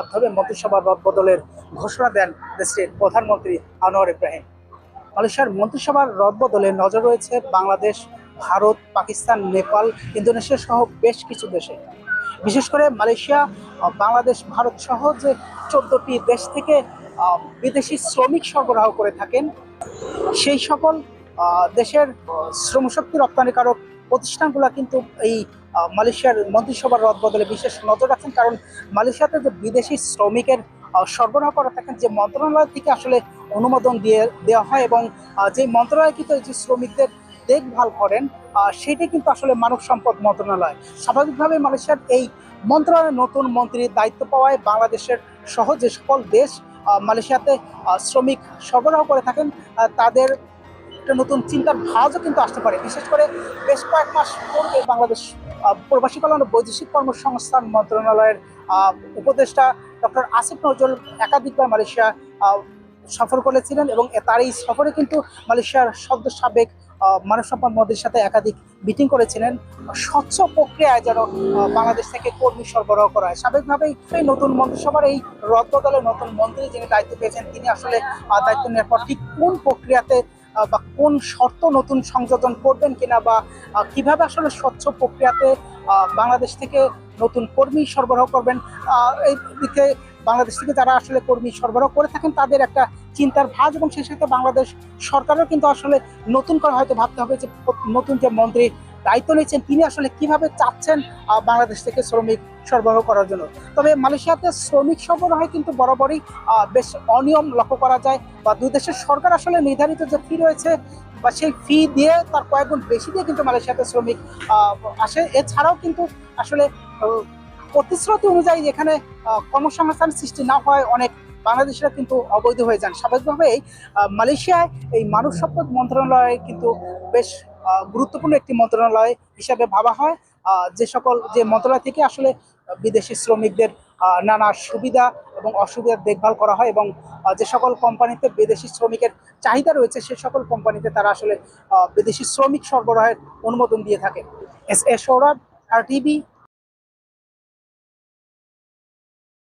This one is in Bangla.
মাধ্যমে মন্ত্রিসভার রদবদলের ঘোষণা দেন দেশটির প্রধানমন্ত্রী আনোয়ার ইব্রাহিম। মালয়েশিয়ার মন্ত্রিসভার রদবদলে নজর রয়েছে বাংলাদেশ, ভারত, পাকিস্তান, নেপাল, ইন্দোনেশিয়া সহ বেশ কিছু দেশে। বিশেষ করে মালয়েশিয়া, বাংলাদেশ, ভারত সহ যে 14টি দেশ থেকে বিদেশি শ্রমিক সরবরাহ করে থাকেন, সেই সকল দেশের শ্রমশক্তি রপ্তানিকারক প্রতিষ্ঠানগুলো কিন্তু এই মালয়েশিয়ার মন্ত্রিসভার রদবদলে বিশেষ নজর রাখছেন। কারণ মালয়েশিয়াতে যে বিদেশি শ্রমিকের সরবরাহ করা থাকেন, যে মন্ত্রণালয় থেকে আসলে অনুমোদন দেওয়া হয় এবং যে মন্ত্রণালয় কিন্তু যে শ্রমিকদের দেখভাল করেন, সেটি কিন্তু আসলে মানব সম্পদ মন্ত্রণালয়। স্বাভাবিকভাবে মালয়েশিয়ার এই মন্ত্রণালয়ের নতুন মন্ত্রীর দায়িত্ব পাওয়ায় বাংলাদেশের সহ যে সকল দেশ মালয়েশিয়াতে শ্রমিক সরবরাহ করে থাকেন, তাদের একটা নতুন চিন্তার ভাঁজও কিন্তু আসতে পারে। বিশেষ করে বেশ কয়েক মাস পূর্বে বাংলাদেশ প্রবাসী কল্যাণ ও বৈদেশিক কর্মসংস্থান মন্ত্রণালয়ের উপদেষ্টা ডক্টর আসিফ নজরুল একাধিকবার মালয়েশিয়া সফর করেছিলেন এবং তার এই সফরে কিন্তু মালয়েশিয়ার সাবেক মানব সম্পদ মন্ত্রীর সাথে একাধিক মিটিং করেছিলেন। স্বচ্ছ প্রক্রিয়ায় যেন বাংলাদেশ থেকে কর্মী সরবরাহ করা হয়। স্বাভাবিকভাবেই এই নতুন মন্ত্রিসভার এই রদবদলে নতুন মন্ত্রী যিনি দায়িত্ব পেয়েছেন, তিনি আসলে দায়িত্ব নেওয়ার পর ঠিক কোন প্রক্রিয়াতে বা কোন শর্ত নতুন সংযোজন করবেন কিনা, বা কিভাবে আসলে স্বচ্ছ প্রক্রিয়াতে বাংলাদেশ থেকে নতুন কর্মী সরবরাহ করবেন, এই দিকে বাংলাদেশ থেকে যারা আসলে কর্মী সরবরাহ করে থাকেন তাদের একটা চিন্তার ভাঁজ, এবং সেই সাথে বাংলাদেশ সরকারও কিন্তু আসলে নতুন করে হয়তো ভাবতে হবে যে নতুন যে মন্ত্রী দায়িত্ব নিয়েছেন তিনি আসলে কিভাবে চাচ্ছেন বাংলাদেশ থেকে শ্রমিক সরবরাহ করার জন্য। তবে মালয়েশিয়াতে শ্রমিক সরবরাহে কিন্তু বরাবরই বেশ অনিয়ম লক্ষ্য করা যায়, বা দুই দেশের সরকার আসলে নির্ধারিত যে ফি রয়েছে বা সেই ফি দিয়ে তার কয়েক গুণ বেশি দিয়ে কিন্তু মালয়েশিয়াতে শ্রমিক আসে। এছাড়াও কিন্তু আসলে প্রতিশ্রুতি অনুযায়ী এখানে কর্মসংস্থান সৃষ্টি না হয় অনেক বাংলাদেশিরা কিন্তু অবৈধ হয়ে যান। স্বাভাবিকভাবেই মালয়েশিয়ায় এই মানব সম্পদ মন্ত্রণালয় কিন্তু বেশ গুরুত্বপূর্ণ একটি মন্ত্রণালয় হিসাবে ভাবা হয়, যে মন্ত্রণালয় থেকে আসলে বিদেশি শ্রমিকদের নানা সুবিধা এবং অসুবিধার দেখভাল করা হয়, এবং যে সকল কোম্পানিতে বিদেশি শ্রমিকের চাহিদা রয়েছে সে সকল কোম্পানিতে তারা আসলে বিদেশি শ্রমিক সরবরাহের অনুমোদন দিয়ে থাকে। S A Sourav, R TV,